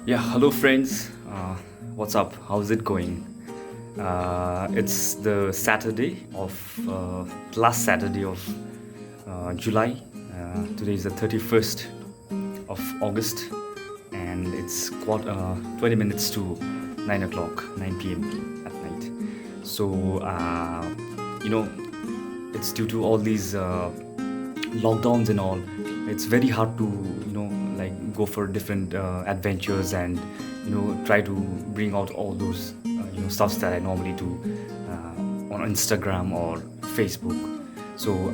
Yeah, hello friends. What's up? How's it going? It's the Saturday of last Saturday of July. Today is the 31st of August, and it's 20 minutes to 9 o'clock, 9 p.m. at night. So, you know, it's due to all these lockdowns and all. It's very hard to like go for different adventures and try to bring out all those stuffs that I normally do on Instagram or Facebook. So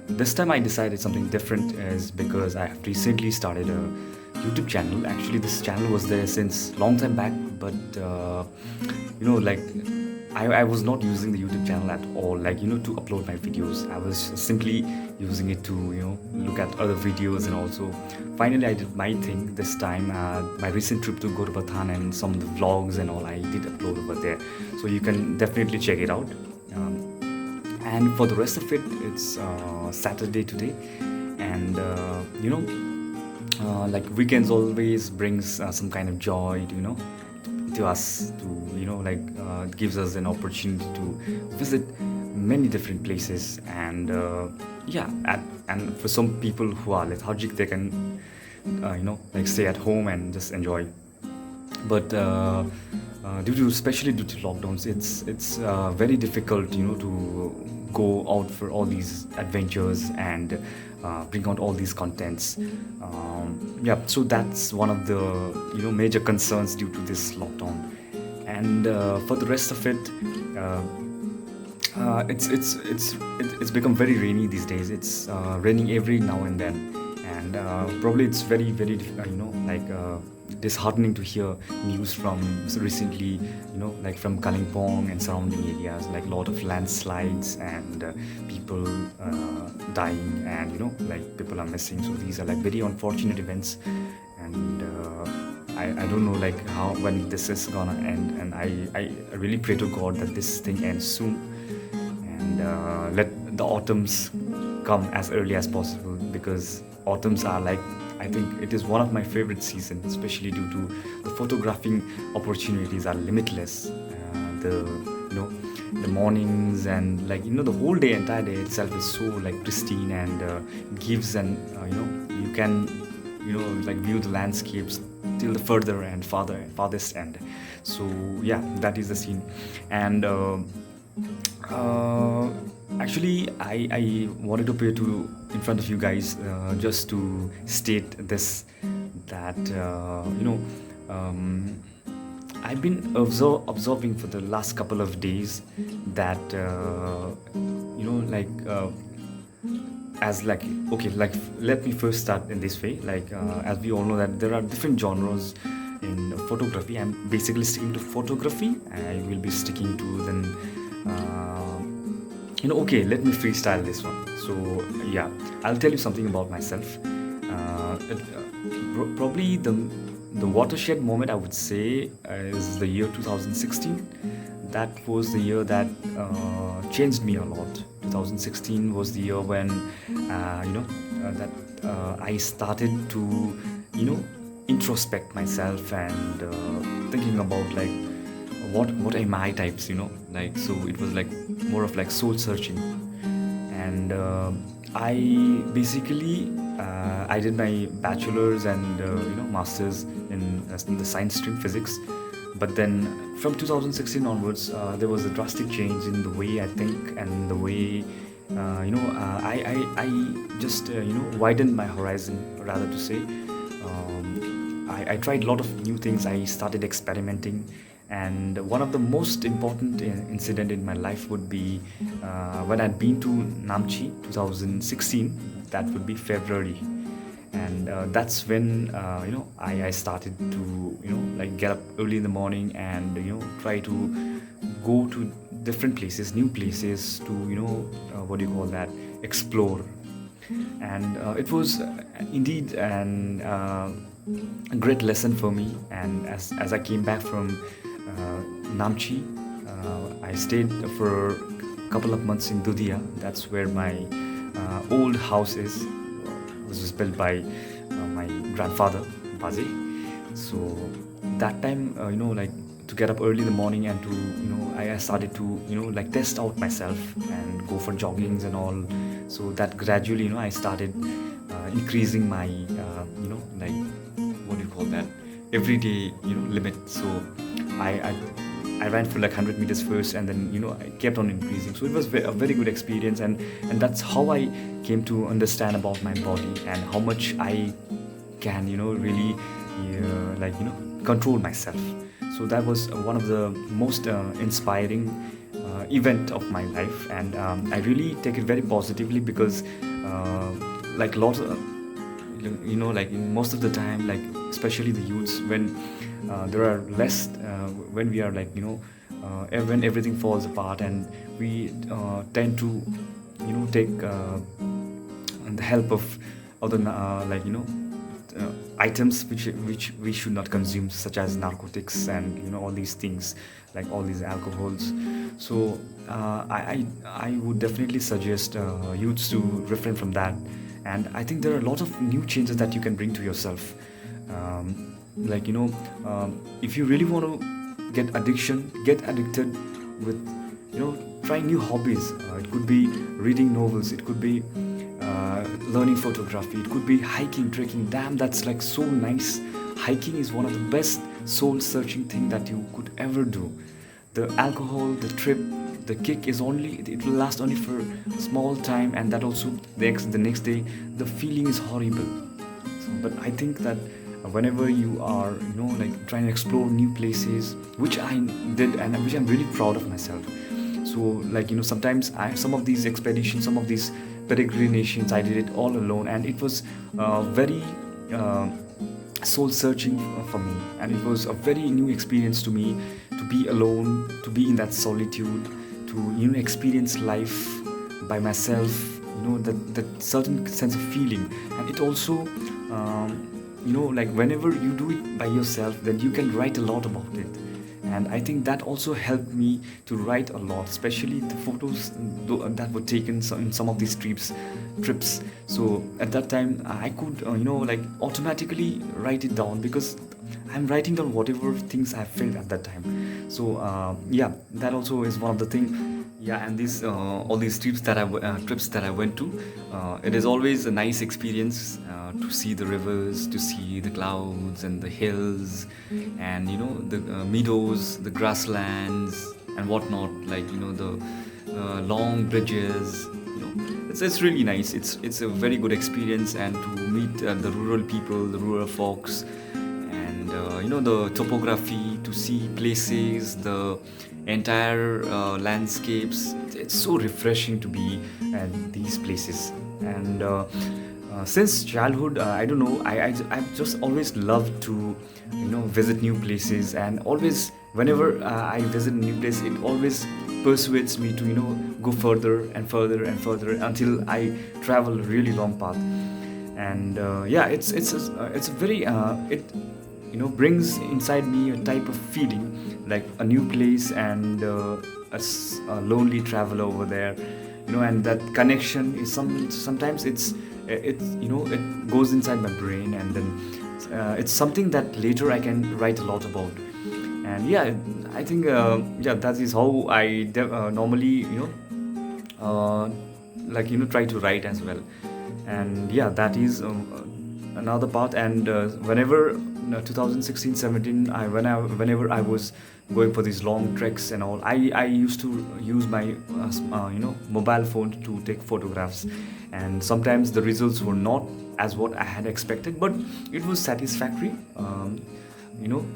this time I decided something different is because I have recently started a YouTube channel. Actually, this channel was there since long time back, but like I was not using the YouTube channel at all, like to upload my videos. I was simply using it to look at other videos, and also finally I did my thing this time. My recent trip to Gorbathan and some of the vlogs and all I did upload over there, so you can definitely check it out. And for the rest of it, it's Saturday today, and like weekends always brings some kind of joy to us, to like it gives us an opportunity to visit many different places. And yeah, and for some people who are lethargic, they can like stay at home and just enjoy. But especially due to lockdowns, it's very difficult to go out for all these adventures and bring out all these contents. Yeah, so that's one of the major concerns due to this lockdown. And for the rest of it, uh, it's become very rainy these days. It's raining every now and then, and probably it's very very like disheartening to hear news from recently, like from Kalimpong and surrounding areas, like a lot of landslides and people dying, and like people are missing. So these are like very unfortunate events, and I don't know like how when this is gonna end, and I really pray to God that this thing ends soon, and let the autumns come as early as possible, because autumns are like, I think it is one of my favorite seasons, especially due to the photographing opportunities are limitless. The the mornings and like the whole day, entire day itself is so like pristine, and gives, and you can like view the landscapes till the further and farthest end. So yeah, that is the scene. And uh, actually, I wanted to appear to in front of you guys, just to state this, that I've been observing for the last couple of days that like as like, okay, like let me first start in this way. Like as we all know that there are different genres in photography. I'm basically sticking to photography. I will be sticking to then okay, let me freestyle this one. So yeah, I'll tell you something about myself. Probably the watershed moment, I would say, is the year 2016. That was the year that changed me a lot. 2016 was the year when that I started to introspect myself, and thinking about like what am I types, like. So it was like more of like soul searching. And I basically I did my bachelor's and masters in the science stream, physics. But then from 2016 onwards, there was a drastic change in the way I think, and the way I just widened my horizon, rather to say. I tried a lot of new things. I started experimenting, and one of the most important incident in my life would be when I'd been to Namchi 2016. That would be February, and that's when I started to like get up early in the morning, and try to go to different places, new places, to what do you call that, explore. And it was indeed a great lesson for me. And as I came back from Namchi, I stayed for a couple of months in Dudia. That's where my old house is. It was built by my grandfather, Bazi. So that time, like to get up early in the morning and to, I started to, like test out myself and go for joggings and all. So that gradually, I started increasing my, like what do you call that? Everyday, limit. So I I ran for like 100 meters first, and then I kept on increasing. So it was a very good experience, and that's how I came to understand about my body and how much I can really control myself. So that was one of the most inspiring event of my life, and I really take it very positively because like lots of like in most of the time, like especially the youths, when there are less when we are like when everything falls apart, and we tend to take the help of other items which we should not consume, such as narcotics and all these things, like all these alcohols. So I would definitely suggest youths to refrain from that. And I think there are a lot of new changes that you can bring to yourself. Like if you really want to get addicted with try new hobbies. It could be reading novels, it could be learning photography, it could be hiking, trekking. Damn, that's like so nice. Hiking is one of the best soul searching thing that you could ever do. The alcohol, the trip, the kick is only, it will last only for a small time, and that also the next day the feeling is horrible. So, but I think that whenever you are like trying to explore new places, which I did and which I'm really proud of myself. So like sometimes some of these expeditions, some of these peregrinations, I did it all alone, and it was very soul searching for me, and it was a very new experience to me, to be alone, to be in that solitude, to experience life by myself, that certain sense of feeling. And it also like whenever you do it by yourself, then you can write a lot about it. And I think that also helped me to write a lot, especially the photos that were taken in some of these trips. So at that time I could like automatically write it down, because I'm writing down whatever things I felt at that time. So yeah, that also is one of the thing. Yeah, and these all these trips that I went to, it is always a nice experience to see the rivers, to see the clouds and the hills, and the meadows, the grasslands and whatnot, like the long bridges. It's really nice. It's a very good experience, and to meet the rural people, the rural folks, and the topography, to see places, the entire landscapes. It's so refreshing to be at these places. And since childhood, I don't know, I've just always loved to visit new places, and always whenever I visit a new place, it always persuades me to go further and further and further until I travel a really long path. And yeah, it's a very it brings inside me a type of feeling, like a new place, and a lonely traveler over there, and that connection is sometimes it goes inside my brain, and then it's something that later I can write a lot about. And yeah, I think yeah, that is how I normally like try to write as well. And yeah, that is another part. And whenever 2016-17, whenever I was going for these long treks and all, I used to use my mobile phone to take photographs. And sometimes the results were not as what I had expected, but it was satisfactory.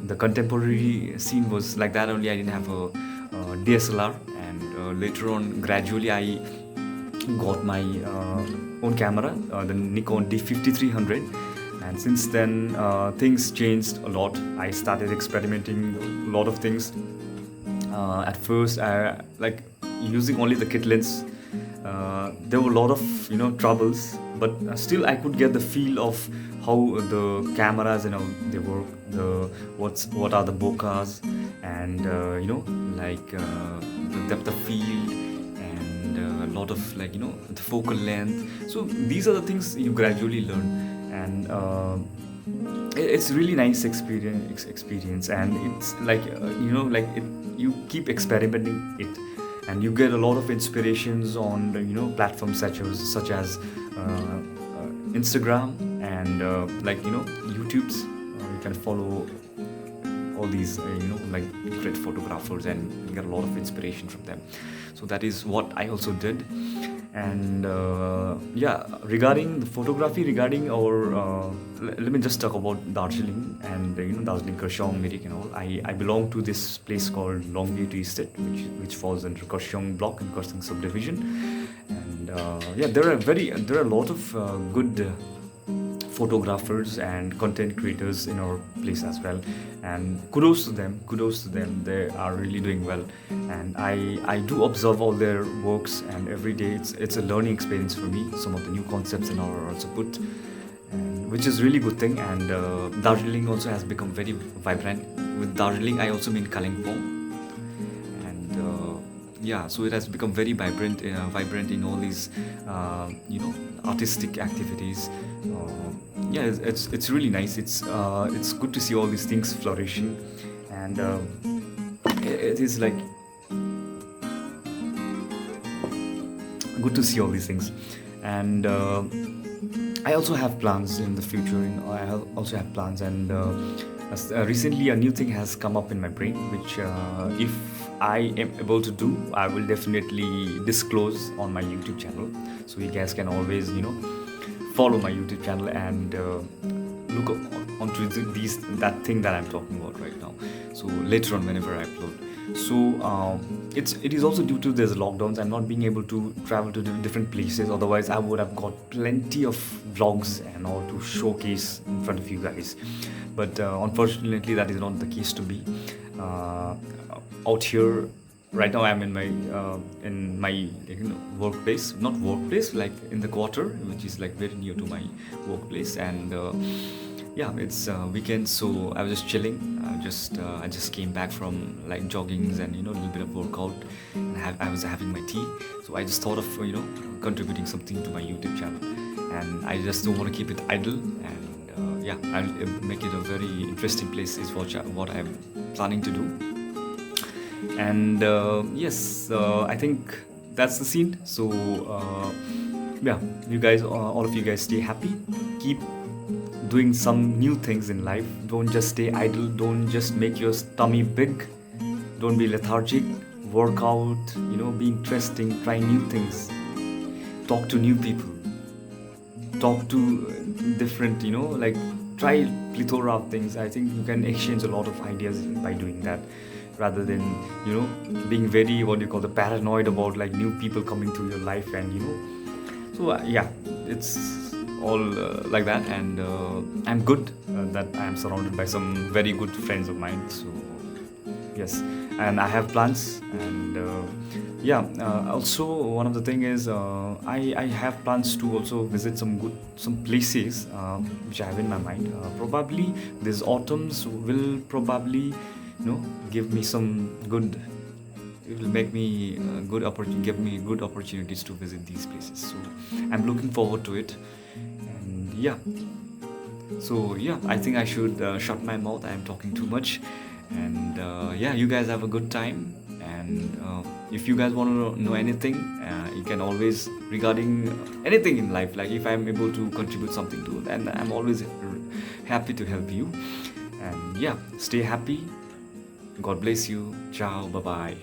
The contemporary scene was like that only. I didn't have a DSLR, and later on gradually I got my own camera, the Nikon D5300. And since then things changed a lot. I started experimenting a lot of things. At first I like using only the kit lens. There were a lot of troubles, but still I could get the feel of how the cameras they work, what are the bokehs, and the depth of field, and a lot of the focal length. So these are the things you gradually learn. And it's really nice experience, and it's like like you keep experimenting it, and you get a lot of inspirations on the, platforms such as Instagram, and like YouTube's. You can follow all these like great photographers, and you get a lot of inspiration from them. So that is what I also did. And yeah, regarding the photography, regarding our let me just talk about Darjeeling, and Darjeeling, Kershong, Mirik and all. I belong to this place called Longgate Tea Estate, which falls under Kershong block and Kershong subdivision. And yeah, there are a lot of good photographers and content creators in our place as well, and kudos to them, they are really doing well. And I do observe all their works, and every day it's a learning experience for me. Some of the new concepts and all are also put, and which is really good thing. And Darjeeling also has become very vibrant. With Darjeeling I also mean Kalimpong. And yeah, so it has become very vibrant in all these artistic activities. Yeah, it's really nice. It's good to see all these things flourishing. And it is like good to see all these things. And I also have plans in the future. Also have plans. And recently a new thing has come up in my brain, which if I am able to do, I will definitely disclose on my YouTube channel. So you guys can always follow my YouTube channel and look onto that thing that I'm talking about right now. So later on, whenever I upload. So it is also due to these lockdowns. I'm not being able to travel to different places. Otherwise, I would have got plenty of vlogs and all to showcase in front of you guys. But unfortunately, that is not the case to be. Out here right now, I'm in my workplace, not workplace, like in the quarter, which is like very near to my workplace. And yeah, it's weekend, so I was just chilling. I just came back from like joggings and a little bit of workout, and I was having my tea. So I just thought of contributing something to my YouTube channel, and I just don't want to keep it idle. And yeah, I'll make it a very interesting place is what I'm planning to do. And yes, I think that's the scene. So yeah, you guys, all of you guys, stay happy, keep doing some new things in life. Don't just stay idle, don't just make your tummy big, don't be lethargic. Work out, be interesting, try new things, talk to new people, talk to different, like try plethora of things. I think you can exchange a lot of ideas by doing that, rather than being very, what do you call, the paranoid about like new people coming to your life. And so yeah, it's all like that. And I'm good that I'm surrounded by some very good friends of mine. So yes, and I have plans. And yeah, also one of the thing is I have plans to also visit some places which I have in my mind. Probably this autumns will probably give me some good, it will make me good opportunity, give me good opportunities to visit these places. So I'm looking forward to it. And yeah, so yeah, I think I should shut my mouth. I'm talking too much. And yeah, you guys have a good time. And if you guys want to know anything, you can always, regarding anything in life, like if I'm able to contribute something to it, and I'm always happy to help you. And yeah, stay happy. God bless you. Ciao. Bye bye.